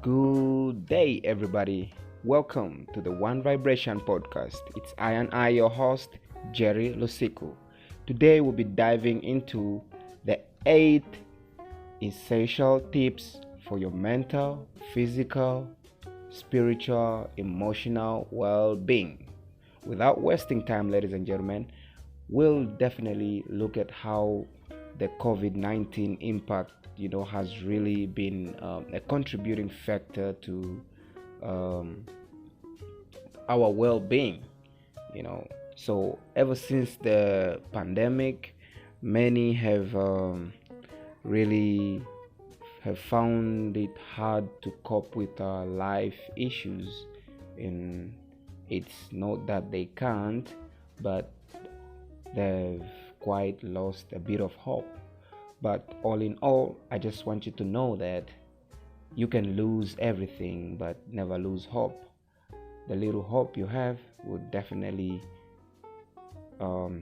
Good day, everybody. Welcome to the One Vibration podcast. It's I, your host, Jerry Lusiku. Today, we'll be diving into the 8 essential tips for your mental, physical, spiritual, emotional well being. Without wasting time, ladies and gentlemen, we'll definitely look at how the COVID-19 impact has really been a contributing factor to um, our well-being. So ever since the pandemic, many have really have found it hard to cope with life issues. And it's not that they can't, but they've quite lost a bit of hope. But all in all, I just want you to know that you can lose everything but never lose hope. The little hope you have will definitely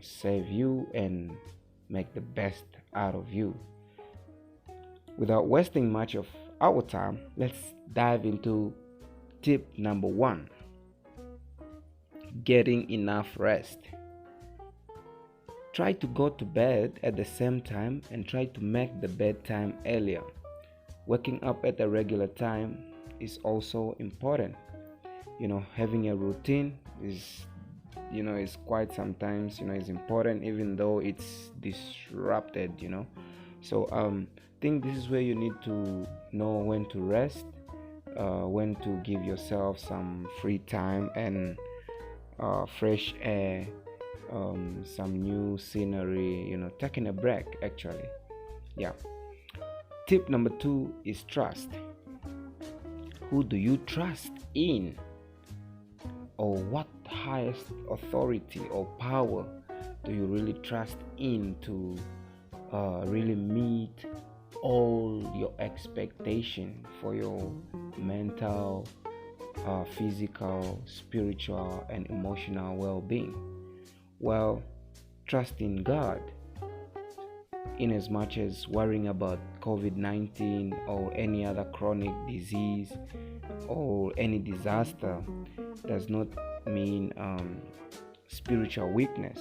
save you and make the best out of you. Without wasting much of our time, let's dive into tip number 1: getting enough rest. Try to go to bed at the same time and try to make the bedtime earlier. Waking up at a regular time is also important. Having a routine is quite sometimes is important, even though it's disrupted. So I think this is where you need to know when to rest, when to give yourself some free time and fresh air, some new scenery, taking a break actually. Yeah. Tip number 2 is trust. Who do you trust in? Or what highest authority or power do you really trust in to really meet all your expectation for your mental, physical, spiritual, and emotional well-being? Well, trust in God. In as much as worrying about COVID-19 or any other chronic disease or any disaster does not mean spiritual weakness.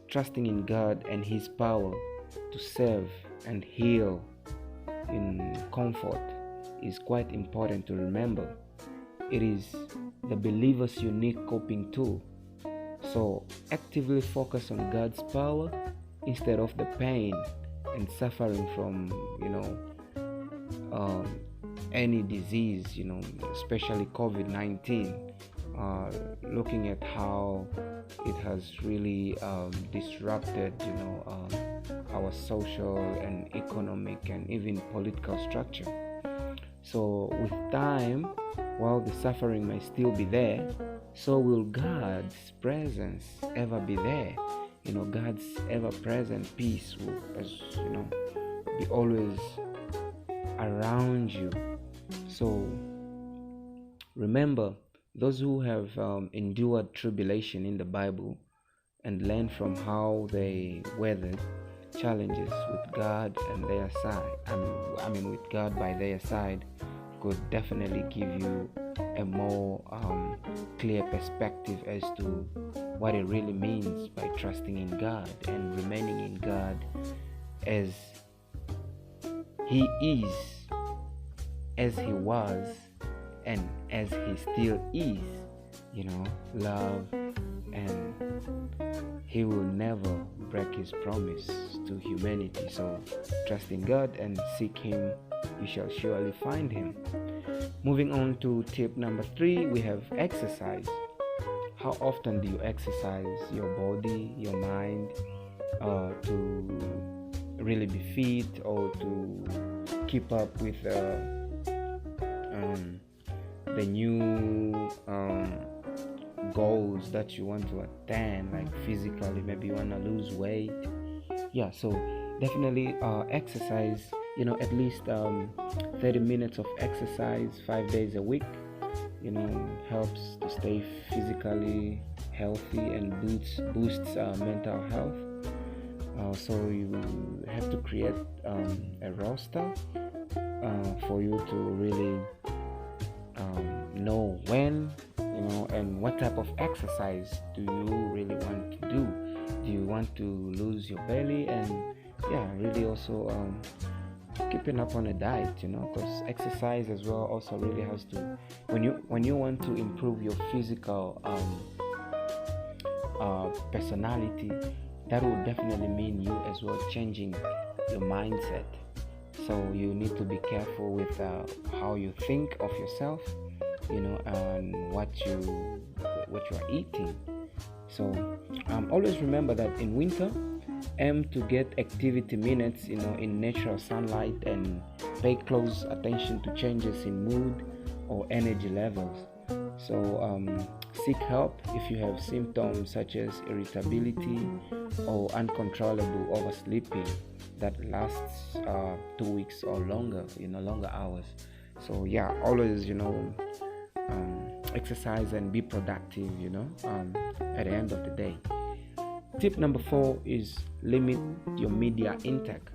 Trusting in God and His power to save and heal in comfort is quite important to remember. It is the believer's unique coping tool. So actively focus on God's power instead of the pain and suffering from any disease, especially COVID-19. Looking at how it has really disrupted our social and economic and even political structure. So with time, while the suffering may still be there, so will God's presence ever be there. God's ever-present peace will, be always around you. So remember, those who have endured tribulation in the Bible and learned from how they weathered challenges with God and their side, with God by their side, could definitely give you a more clear perspective as to what it really means by trusting in God and remaining in God as He is, as He was, and as He still is. Love, and He will never break His promise to humanity. So trust in God and seek Him, you shall surely find Him. Moving on to tip number 3, we have exercise. How often do you exercise your body, your mind, to really be fit or to keep up with the new goals that you want to attain, like physically, maybe you want to lose weight? Yeah, so definitely exercise, at least 30 minutes of exercise 5 days a week helps to stay physically healthy and boosts mental health. So you have to create a roster for you to really know when, and what type of exercise do you really want to do. Do you want to lose your belly? And really also keeping up on a diet, because exercise as well also really has to, when you want to improve your physical personality, that will definitely mean you as well changing your mindset. So you need to be careful with how you think of yourself, and what you are eating. So always remember that in winter, aim to get activity minutes, in natural sunlight, and pay close attention to changes in mood or energy levels. So seek help if you have symptoms such as irritability or uncontrollable oversleeping that lasts 2 weeks or longer, longer hours. So always, exercise and be productive, at the end of the day. Tip number 4 is limit your media intake.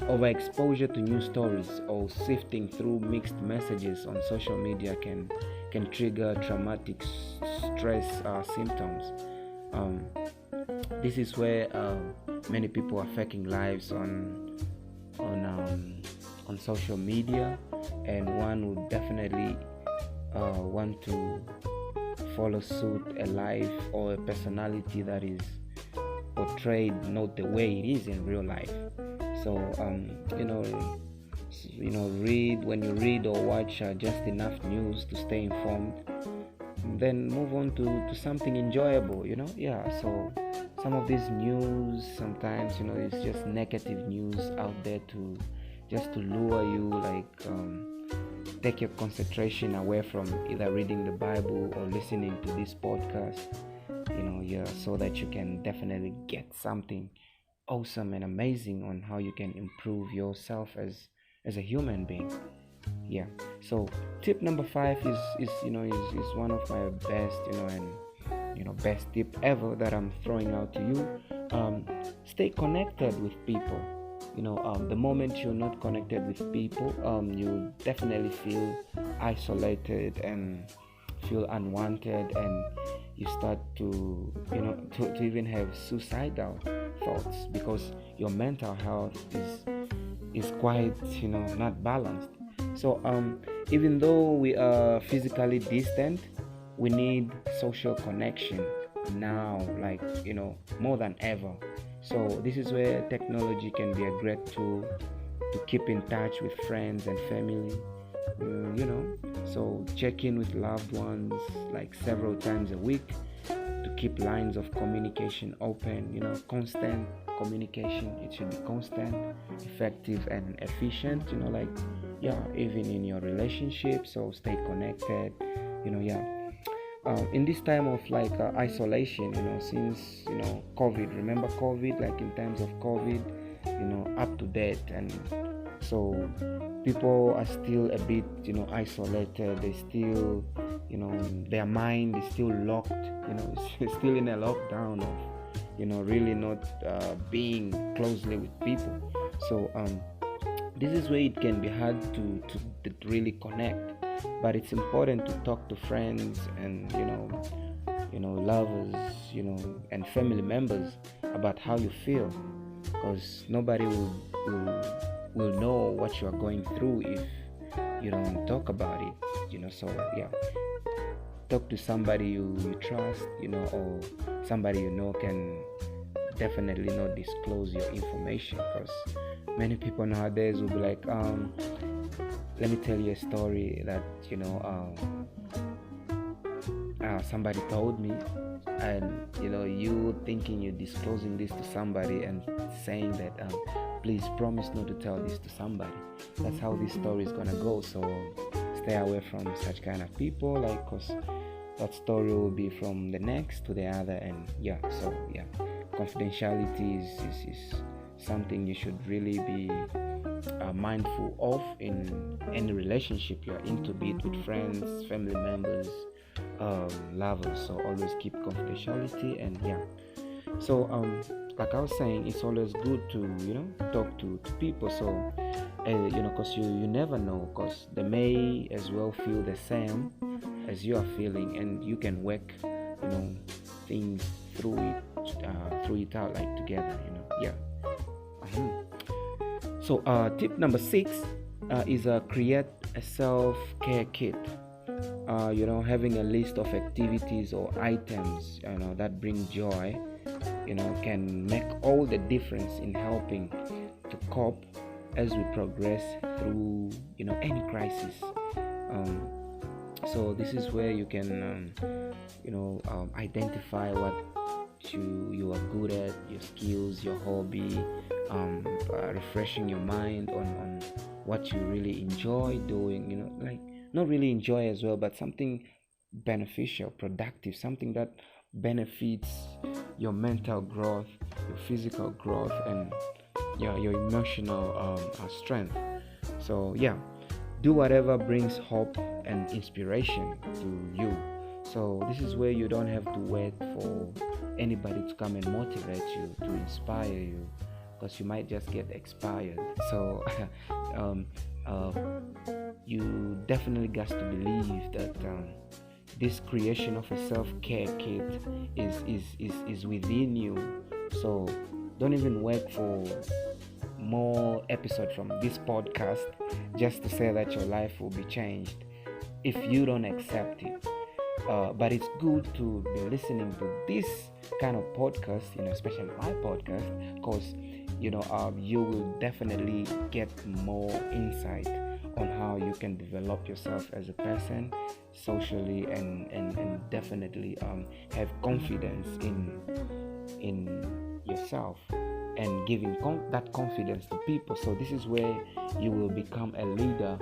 Overexposure to news stories or sifting through mixed messages on social media can trigger traumatic stress symptoms. This is where many people are faking lives on social media, and one would definitely want to follow suit a life or a personality that is portrayed not the way it is in real life. So read when you read or watch just enough news to stay informed, then move on to something enjoyable. So some of this news sometimes, it's just negative news out there to lure you, take your concentration away from either reading the Bible or listening to this podcast, so that you can definitely get something awesome and amazing on how you can improve yourself as a human being. So tip number 5 is one of my best, and best tip ever that I'm throwing out to you. Stay connected with people. The moment you're not connected with people, you definitely feel isolated and feel unwanted, and you start to even have suicidal thoughts, because your mental health is quite not balanced. So even though we are physically distant, we need social connection now, more than ever. So this is where technology can be a great tool to keep in touch with friends and family. So check in with loved ones several times a week to keep lines of communication open. Constant communication, it should be constant, effective, and efficient. Even in your relationship. So stay connected. In this time of isolation, since COVID, remember COVID, in times of COVID, up to date, and so people are still a bit isolated. They still their mind is still locked, still in a lockdown of really not being closely with people. So this is where it can be hard to really connect, but it's important to talk to friends and lovers, and family members about how you feel, because nobody will know what you are going through if you don't talk about it. So talk to somebody you trust, or somebody can definitely not disclose your information, because many people nowadays will be like, let me tell you a story that somebody told me, and you thinking you're disclosing this to somebody and saying that please promise not to tell this to somebody. That's how this story is gonna go. So stay away from such kind of people, because that story will be from the next to the other, and confidentiality is something you should really be mindful of in any relationship you're into, be it with friends, family members, lovers. So always keep confidentiality, and like I was saying, it's always good to talk to people. So because you never know, because they may as well feel the same as you are feeling, and you can work things through it out, like together. Yeah. So tip number 6 is create a self-care kit. Having a list of activities or items that bring joy can make all the difference in helping to cope as we progress through any crisis. So this is where you can identify what you are good at, your skills, your hobby, refreshing your mind on what you really enjoy doing, like not really enjoy as well, but something beneficial, productive, something that benefits your mental growth, your physical growth, and your emotional strength. So yeah, do whatever brings hope and inspiration to you. So this is where you don't have to wait for anybody to come and motivate you, to inspire you, because you might just get expired. So you definitely got to believe that this creation of a self-care kit is within you. So don't even wait for more episodes from this podcast just to say that your life will be changed if you don't accept it. But it's good to be listening to this kind of podcast, especially my podcast, because you will definitely get more insight on how you can develop yourself as a person socially, and definitely have confidence in yourself, and giving that confidence to people. So this is where you will become a leader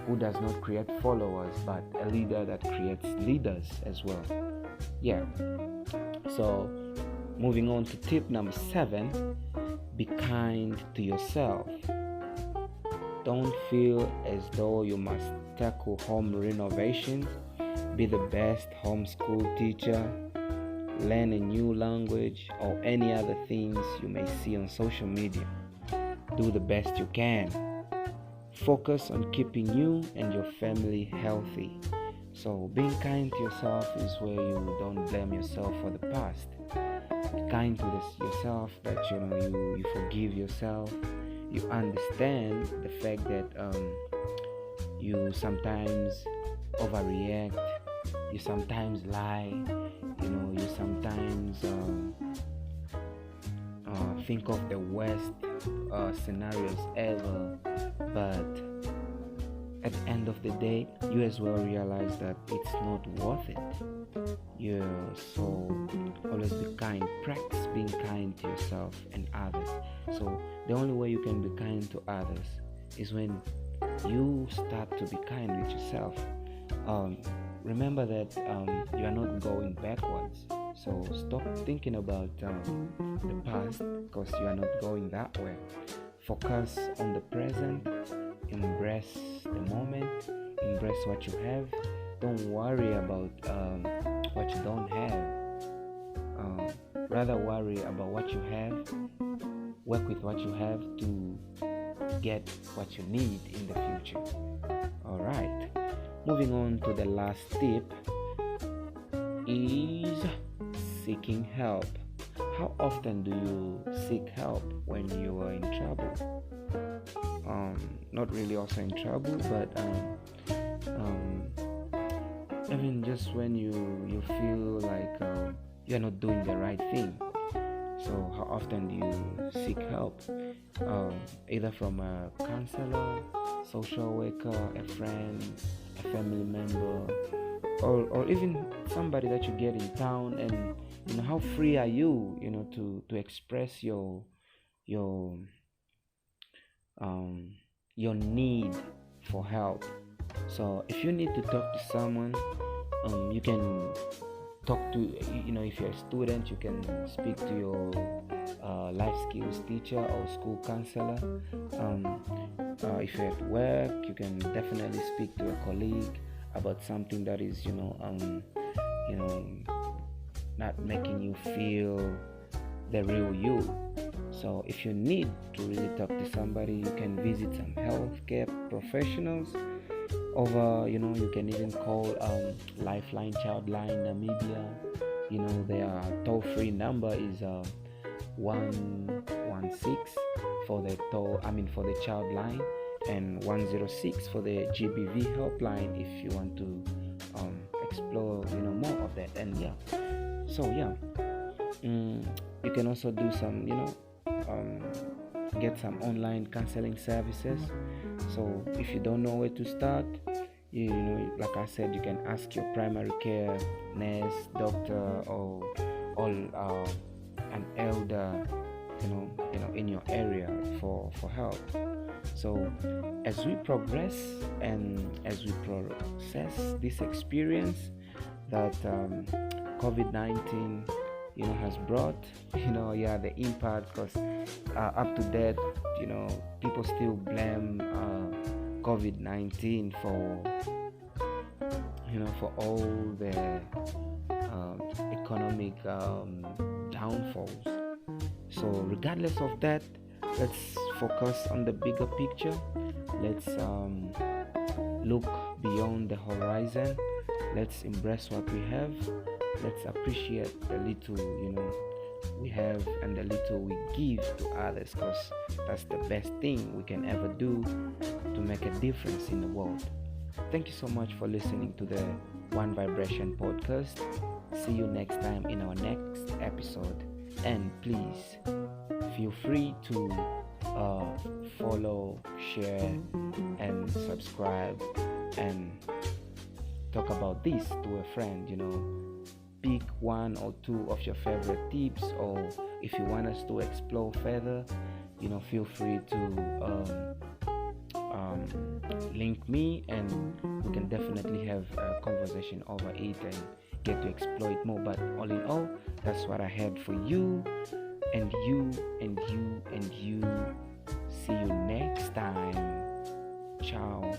who does not create followers, but a leader that creates leaders as well. Yeah. So moving on to tip number 7, be kind to yourself. Don't feel as though you must tackle home renovations, be the best homeschool teacher, learn a new language, or any other things you may see on social media. Do the best you can. Focus on keeping you and your family healthy. So being kind to yourself is where you don't blame yourself for the past. Be kind to yourself, that you forgive yourself. You understand the fact that you sometimes overreact, you sometimes lie, you sometimes think of the worst scenarios ever, but at the end of the day, you as well realize that it's not worth it. Yeah, so always be kind. Practice being kind to yourself and others. So the only way you can be kind to others is when you start to be kind with yourself. Remember that you are not going backwards. So stop thinking about the past, because you are not going that way. Focus on the present. Embrace the moment. Embrace what you have. Don't worry about what you don't have. Rather worry about what you have. Work with what you have to get what you need in the future. Alright. Moving on to the last tip is seeking help. How often do you seek help when you are in trouble? Not really also in trouble, but even just when you feel like you're not doing the right thing. So how often do you seek help? Either from a counselor, social worker, a friend, a family member, or even somebody that you get in town. And how free are you to express your need for help. So if you need to talk to someone, you can talk to, if you're a student, you can speak to your life skills teacher or school counselor. If you're at work, you can definitely speak to a colleague about something that is not making you feel the real you. So if you need to really talk to somebody, you can visit some healthcare professionals over, you can even call Lifeline Childline Namibia. Their toll-free number is 116 for the for the child line, and 106 for the GBV helpline if you want to explore more of that. And you can also do some get some online counseling services. So if you don't know where to start, like I said, you can ask your primary care nurse, doctor, or an elder in your area for help. So as we progress and as we process this experience that COVID-19 has brought, the impact, because up to date, people still blame COVID-19 for all the economic downfalls. So regardless of that, let's focus on the bigger picture. Let's look beyond the horizon. Let's embrace what we have. Let's appreciate the little we have and the little we give to others, because that's the best thing we can ever do to make a difference in the world. Thank you so much for listening to the One Vibration podcast. See you next time in our next episode, and please feel free to follow, share, and subscribe, and talk about this to a friend. Pick one or two of your favorite tips, or if you want us to explore further, feel free to link me, and we can definitely have a conversation over it and get to explore it more. But all in all, that's what I had for you, and you, and you, and you. See you next time. Ciao.